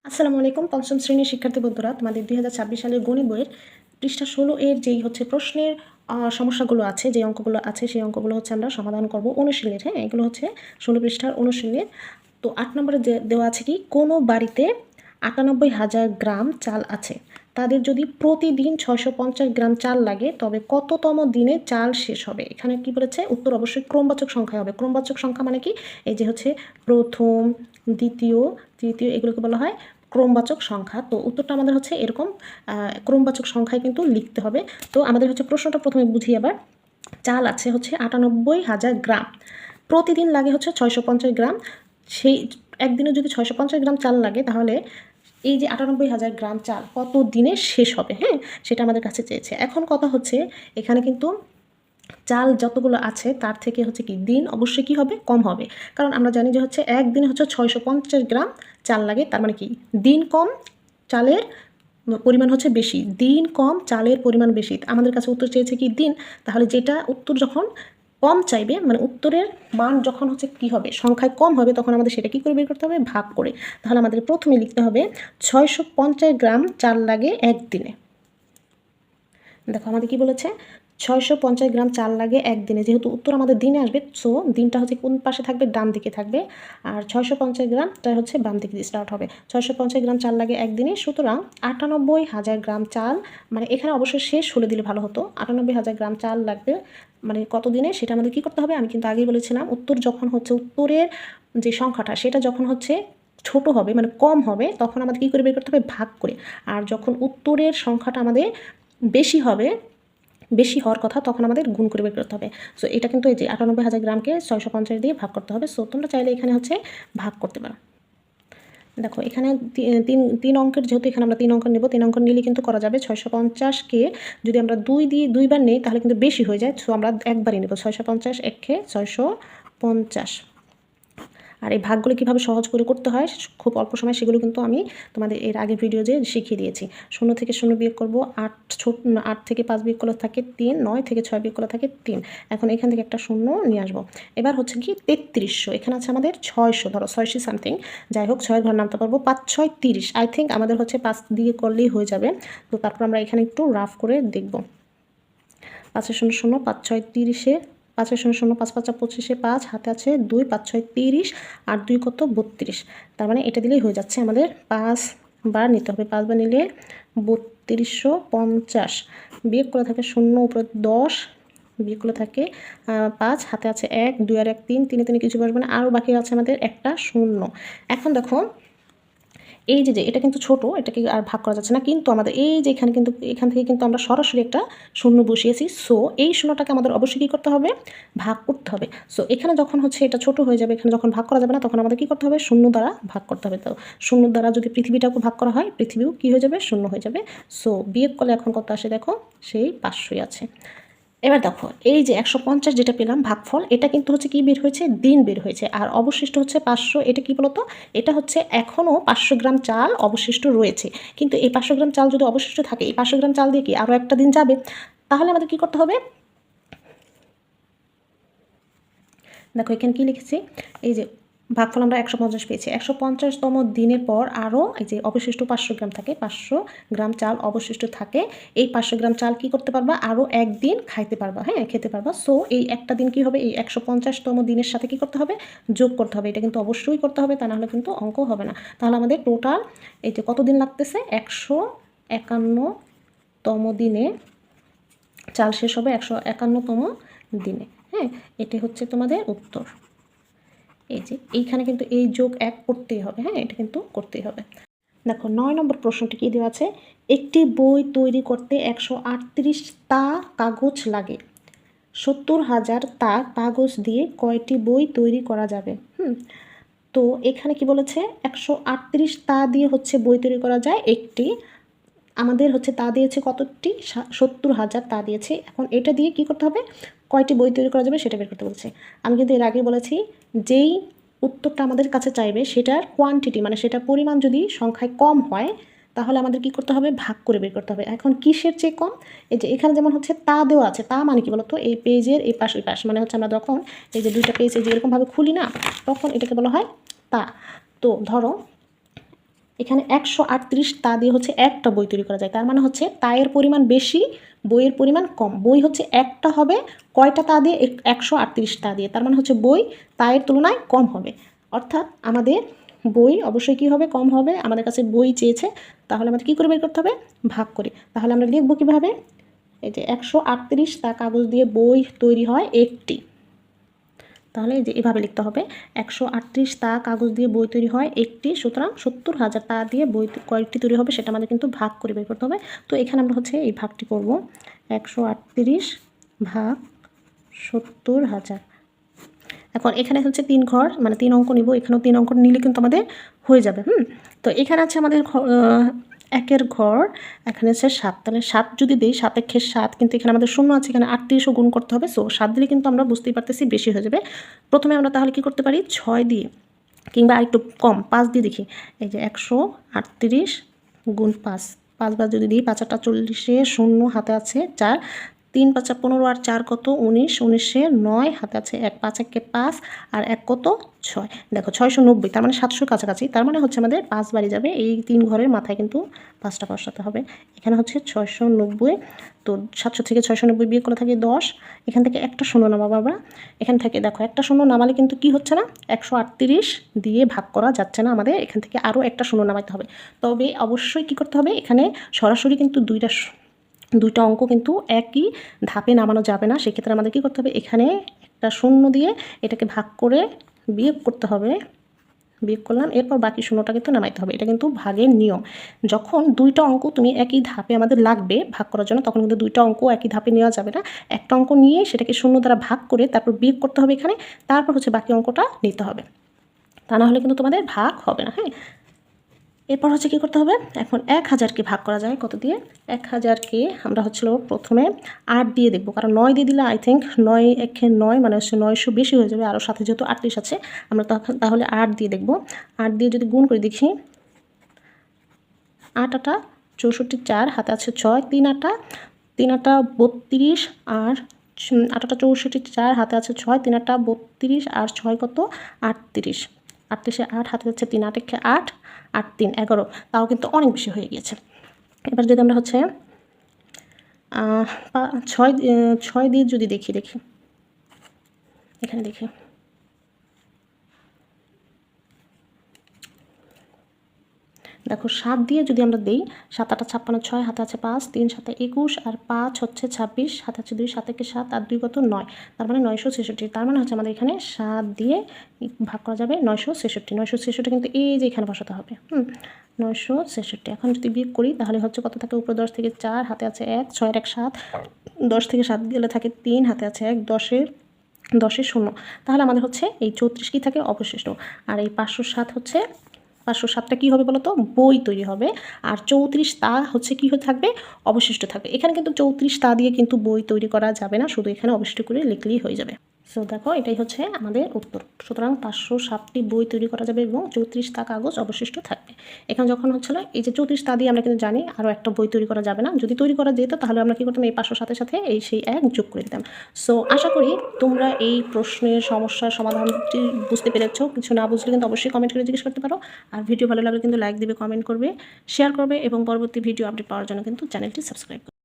আসসালামু আলাইকুম পঞ্চম শ্রেণীর শিক্ষার্থী বন্ধুরা, তোমাদের 2026 সালের গণিত বইয়ের পৃষ্ঠা 16 এর যেই হচ্ছে প্রশ্নের সমস্যাগুলো আছে, যে অঙ্কগুলো আছে সেই অঙ্কগুলো হচ্ছে আমরা সমাধান করব অনুশীলনের। হ্যাঁ, এগুলো হচ্ছে 16 পৃষ্ঠার অনুশীলনের। তো 8 নম্বরে দেওয়া আছে কি, কোনো বাড়িতে 98,000 গ্রাম চাল আছে, তাদের যদি প্রতিদিন 650 গ্রাম চাল লাগে তবে কততম দিনে চাল শেষ হবে। এখানে কি বলেছে, উত্তর অবশ্যই ক্রমবাচক সংখ্যা হবে। ক্রমবাচক সংখ্যা মানে কি, এই যে হচ্ছে প্রথম, দ্বিতীয়, তৃতীয়, এগুলোকে বলা হয় ক্রমবাচক সংখ্যা। তো উত্তরটা আমাদের হচ্ছে এরকম ক্রমবাচক সংখ্যায় কিন্তু লিখতে হবে। তো আমাদের হচ্ছে প্রশ্নটা প্রথমে বুঝি আবার। চাল আছে হচ্ছে 98,000 গ্রাম, প্রতিদিন লাগে হচ্ছে 650 গ্রাম। সেই একদিনে যদি 650 গ্রাম চাল লাগে, তাহলে এই যে 98,000 গ্রাম চাল কত দিনে শেষ হবে, হ্যাঁ, সেটা আমাদের কাছে চেয়েছে। এখন কথা হচ্ছে এখানে কিন্তু চাল যতগুলো আছে তার থেকে হচ্ছে কি দিন অবশ্যই কি হবে, কম হবে। কারণ আমরা জানি যে হচ্ছে একদিনে হচ্ছে 650 গ্রাম চাল লাগে, তার মানে কি দিন কম, চালের পরিমাণ হচ্ছে বেশি। দিন কম, চালের পরিমাণ বেশি। আমাদের কাছে উত্তর চেয়েছে কি দিন, তাহলে যেটা উত্তর যখন কম চাইবে, মানে উত্তরের মান যখন হচ্ছে কি হবে, সংখ্যায় কম হবে, তখন আমাদের সেটা কী করে বের করতে হবে, ভাগ করে। তাহলে আমাদের প্রথমে লিখতে হবে 650 গ্রাম চাল লাগে একদিনে। দেখো আমাদের কি বলেছে, 650 গ্রাম চাল লাগে একদিনে। যেহেতু উত্তর আমাদের দিনে আসবে, সো দিনটা হচ্ছে কোন পাশে থাকবে, ডান দিকে থাকবে। আর 650 গ্রামটা হচ্ছে বাম দিকে দিয়ে স্টার্ট হবে। 650 গ্রাম চাল লাগে একদিনে, সুতরাং 98,000 গ্রাম চাল, মানে এখানে অবশ্যই শেষ হলে দিলে ভালো হতো। 98,000 গ্রাম চাল লাগবে, মানে কত দিনে, সেটা আমাদের কী করতে হবে, আমি কিন্তু আগেই বলেছিলাম, উত্তর যখন হচ্ছে উত্তরের যে সংখ্যাটা সেটা যখন হচ্ছে ছোট হবে, মানে কম হবে, তখন আমাদের কী করে বের করতে হবে, ভাগ করে। আর যখন উত্তরের সংখ্যাটা আমাদের বেশি হবে, বেশি হওয়ার কথা, তখন আমাদের গুণ করে বের করতে হবে। সো এটা কিন্তু এই যে 98,000 গ্রামকে 650 দিয়ে ভাগ করতে হবে। সো তোমরা চাইলে এখানে হচ্ছে ভাগ করতে পারো। দেখো এখানে তিন অঙ্কের, যেহেতু এখানে আমরা 3 অঙ্ক নেব, 3 অঙ্ক নিলে কিন্তু করা যাবে। 650কে যদি আমরা 2 দিয়ে 2বার নেই তাহলে কিন্তু বেশি হয়ে যায়। সো আমরা একবারই নেব, 650 একে 650। আর এই ভাগগুলো কীভাবে সহজ করে করতে হয় খুব অল্প সময়, সেগুলো কিন্তু আমি তোমাদের এর আগের ভিডিও যে শিখিয়ে দিয়েছি। 0 থেকে 0 বিয়োগ করবো, 8 থেকে 5 বিয়োগ করলে থাকে 3, 9 থেকে 6 বিয়োগ করলে থাকে 3। এখন এখান থেকে একটা 0 নিয়ে আসবো। এবার হচ্ছে কি 3300, এখানে আছে আমাদের 600, ধরো 600 সামথিং, যাই হোক 6 ঘর নামতে পারবো। 5 6 30, আই থিঙ্ক আমাদের হচ্ছে 5 দিয়ে করলেই হয়ে যাবে। তো তারপর আমরা এখানে একটু রাফ করে দেখব। 5 0 0, 5 6 30, 5 0 0, 5 5 25, 5 হাতে আছে 2, 5 6 30, আর 2 কত 32। তার মানে এটা দিলেই হয়ে যাচ্ছে আমাদের। 5 বার নিতে হবে, 5 বার নিলে 3250। বিয়োগ করে থাকে 0 উপরে 10, বিয়োগ করে থাকে 5, হাতে আছে 1, 2 আর 1 3, 3 3 কিছু বসবে না, আরও বাকি আছে আমাদের একটা 0। এখন দেখো এই যে এটা কিন্তু ছোট, এটাকে আর ভাগ করা যাচ্ছে না, কিন্তু আমাদের এই যে এখানে কিন্তু এখান থেকে কিন্তু আমরা সরাসরি একটা 0 বসিয়েছি। সো এই 0টাকে আমাদের অবশ্যই কী করতে হবে, ভাগ করতে হবে। সো এখানে যখন হচ্ছে এটা ছোট হয়ে যাবে, এখানে যখন ভাগ করা যাবে না, তখন আমাদের কী করতে হবে, 0 দ্বারা ভাগ করতে হবে। তো 0 দ্বারা যদি পৃথিবীটাকে ভাগ করা হয়, পৃথিবীও কী হয়ে যাবে, 0 হয়ে যাবে। সো বিয়োগ করলে এখন কত আসে দেখো, সেই 500ই আছে। এবার দেখো এই যে 150 যেটা পেলাম ভাগফল, এটা কিন্তু হচ্ছে কি বের হয়েছে, দিন বের হয়েছে। আর অবশিষ্ট হচ্ছে 500, এটা কি বলতো, এটা হচ্ছে এখনও 500 গ্রাম চাল অবশিষ্ট রয়েছে। কিন্তু এই 500 গ্রাম চাল যদি অবশিষ্ট থাকে, এই 500 গ্রাম চাল দিয়ে কি আরও একটা দিন যাবে। তাহলে আমাদের কি করতে হবে, দেখো এখানে কি লিখেছি, এই যে ভাগফল আমরা 150 পেয়েছি। 150তম দিনের পর আরও এই যে অবশিষ্ট 500 গ্রাম থাকে, 500 গ্রাম চাল অবশিষ্ট থাকে। এই 500 গ্রাম চাল কি করতে পারবা, আরও একদিন খাইতে পারবা, হ্যাঁ খেতে পারবা। সো এই একটা দিন কি হবে, এই 150তম দিনের সাথে কি করতে হবে, যোগ করতে হবে। এটা কিন্তু অবশ্যই করতে হবে, তা নাহলে কিন্তু অঙ্ক হবে না। তাহলে আমাদের টোটাল এই যে কত দিন লাগতেছে, 151তম দিনে চাল শেষ হবে, 151তম দিনে। হ্যাঁ, এটি হচ্ছে তোমাদের উত্তর। এই যে এইখানে কিন্তু এই যোগ 1 করতেই হবে, হ্যাঁ এটা কিন্তু করতেই হবে। দেখো 9 নম্বর প্রশ্নটি কী দেওয়া আছে, একটি বই তৈরি করতে 138 তা কাগজ লাগে, 70,000 তা কাগজ দিয়ে কয়টি বই তৈরি করা যাবে। তো এখানে কি বলেছে, 138 তা দিয়ে হচ্ছে বই তৈরি করা যায় একটি, আমাদের হচ্ছে তা দিয়েছে কতটি, 70,000 তা দিয়েছে। এখন এটা দিয়ে কি করতে হবে, কয়টি বই তৈরি করা যাবে সেটা বের করতে বলছে। আমি কিন্তু এর আগে বলেছি, যেই উত্তরটা আমাদের কাছে চাইবে সেটার কোয়ান্টিটি, মানে সেটা পরিমাণ যদি সংখ্যায় কম হয়, তাহলে আমাদের কি করতে হবে, ভাগ করে বের করতে হবে। এখন কিসের চেয়ে কম, এই যে এখানে যেমন হচ্ছে তা দেওয়া আছে, তা মানে কি বলতো, এই পেজের এই পাশ ওই পাশ, মানে হচ্ছে আমরা যখন এই যে দুইটা পেজ এই যে এরকমভাবে খুলি না, তখন এটাকে বলা হয় তা। তো ধরো এখানে 138 তা দিয়ে হচ্ছে একটা বই তৈরি করা যায়। তার মানে হচ্ছে তায়ের পরিমাণ বেশি, বইয়ের পরিমাণ কম। বই হচ্ছে একটা হবে কয়টা তা দিয়ে? 138 তা দিয়ে। তার মানে হচ্ছে বই তায়ের তুলনায় কম হবে। অর্থাৎ আমাদের বই অবশ্যই কী হবে? কম হবে। আমাদের কাছে বই চেয়েছে, তাহলে আমাদের কী করে বের করতে হবে? ভাগ করে। তাহলে আমরা লিখব কীভাবে? এই যে 138 তা কাগজ দিয়ে বই তৈরি হয় একটি। তাহলে এই যে এভাবে লিখতে হবে, 138 তা কাগজ দিয়ে বই তৈরি হয় একটি, সুতরাং 70,000 তা দিয়ে বই কয়েকটি তৈরি হবে সেটা আমাদের কিন্তু ভাগ করে বের করতে হবে। তো এখানে আমরা হচ্ছে এই ভাগটি করব, 138 ভাগ 70,000। এখন এখানে হচ্ছে 3 ঘর, মানে 3 অঙ্ক নিব, এখানেও 3 অঙ্ক নিলে কিন্তু আমাদের হয়ে যাবে। তো এখানে আছে আমাদের একের ঘর, এখানে হচ্ছে 7, তাহলে 7 যদি দিই, 7 একে 7, কিন্তু এখানে আমাদের শূন্য আছে, এখানে 38ও গুণ করতে হবে। সো 7 দিলে কিন্তু আমরা বুঝতেই পারতেছি বেশি হয়ে যাবে। প্রথমে আমরা তাহলে কি করতে পারি? 6 দিয়ে, কিংবা আরেকটু কম 5 দিয়ে দেখি। এই যে 138 গুণ 5, 5 বার যদি দিই, 5 8 40, শূন্য হাতে আছে 4, 3 5 15 আর 4 কত? 19, 19 9 হাতে আছে 1, 5 একে 5 আর 1 কত? 6। দেখো 690, তার মানে 700 কাছাকাছি। তার মানে হচ্ছে আমাদের 5 বাড়ি যাবে, এই 3 ঘরের মাথায় কিন্তু 5টা বসাতে হবে। এখানে হচ্ছে 690, তো 700 থেকে 690 বিয়োগ করে থাকে 10, এখান থেকে একটা শূন্য নামাবো আমরা। এখান থেকে দেখো একটা শূন্য নামালে কিন্তু কি হচ্ছে না? 138 দিয়ে ভাগ করা যাচ্ছে না, আমাদের এখান থেকে আরও একটা শূন্য নামাতে হবে। তবে অবশ্যই কি করতে হবে? এখানে সরাসরি কিন্তু দুইটা অঙ্ক কিন্তু একই ধাপে নামানো যাবে না। সেক্ষেত্রে আমাদের কী করতে হবে? এখানে একটা শূন্য দিয়ে এটাকে ভাগ করে বিয়োগ করতে হবে। বিয়োগ করলাম, এরপর বাকি শূন্যটা কিন্তু নামাইতে হবে। এটা কিন্তু ভাগের নিয়ম। যখন দুইটা অঙ্ক তুমি একই ধাপে আমাদের লাগবে ভাগ করার জন্য, তখন কিন্তু দুইটা অঙ্ক একই ধাপে নেওয়া যাবে না। একটা অঙ্ক নিয়ে সেটাকে শূন্য দ্বারা ভাগ করে তারপর বিয়োগ করতে হবে এখানে, তারপর হচ্ছে বাকি অঙ্কটা নিতে হবে। তা না হলে কিন্তু তোমাদের ভাগ হবে না। হ্যাঁ, এরপর হচ্ছে কী করতে হবে? এখন 1000কে ভাগ করা যায় কত দিয়ে? 1000কে আমরা হচ্ছিল প্রথমে 8 দিয়ে দেখব, কারণ 9 দিয়ে দিলে আই থিঙ্ক 9 একে 9 মানে হচ্ছে 900 বেশি হয়ে যাবে, আরও সাথে যেহেতু 38 আছে আমরা তাহলে 8 দিয়ে দেখব। 8 দিয়ে যদি গুণ করে দেখি, 8 8 64, 4 হাতে আছে 6, 3 8 32 আর 8 8 64, 4 হাতে আছে 6, 3 8 32 আর 6 কত? 38, 38 8 হাতে যাচ্ছে 3, 8 একে 8 8 3 11, তাও কিন্তু অনেক বেশি হয়ে গিয়েছে। এবার যদি আমরা হচ্ছে 6 দিয়ে যদি দেখি এখানে দেখি, দেখো 7 দিয়ে যদি আমরা দিই, 7 8 56, 6 হাতে আছে 5, 3 7 21 আর 5 হচ্ছে 26, হাতে আছে 2, 7 একে 7 আর 2 কত? 9, তার মানে 966। তার মানে হচ্ছে আমাদের এখানে 7 দিয়ে ভাগ করা যাবে 966। 966 কিন্তু এই যে এখানে বসাতে হবে। 966। এখন যদি বিয়োগ করি তাহলে হচ্ছে কত থাকে? উপরে 10 থেকে 4 হাতে আছে 1, 6 1 7, 10 থেকে 7 গেলে থাকে 3 হাতে আছে 1, 10 0। তাহলে আমাদের হচ্ছে এই 34 কি থাকে? অবশিষ্ট। আর এই 507 হচ্ছে 507টা কী হবে বলো তো? বই তৈরি হবে। আর 34 তা হচ্ছে কী হয়ে থাকবে? অবশিষ্ট থাকবে। এখানে কিন্তু 34 তা দিয়ে কিন্তু বই তৈরি করা যাবে না, শুধু এখানে অবশিষ্ট করে লিখলেই হয়ে যাবে। সো দেখো এটাই হচ্ছে আমাদের উত্তর। সুতরাং 507টি বই তৈরি করা যাবে এবং 34 তা কাগজ অবশিষ্ট থাকবে। এখানে যখন হচ্ছিল এই যে 34 তা দিয়ে আমরা কিন্তু জানি আরও একটা বই তৈরি করা যাবে না। যদি তৈরি করা যেত তাহলে আমরা কী করতাম? এই 507-এর সাথে এই সেই 1 যোগ করে দিতাম। সো আশা করি তোমরা এই প্রশ্নের সমস্যার সমাধানটি বুঝতে পেরেছো। কিছু না বুঝলে কিন্তু অবশ্যই কমেন্ট করে জিজ্ঞেস করতে পারো। আর ভিডিও ভালো লাগলে কিন্তু লাইক দিবে, কমেন্ট করবে, শেয়ার করবে এবং পরবর্তী ভিডিও আপডেট পাওয়ার জন্য কিন্তু চ্যানেলটি সাবস্ক্রাইব করবে।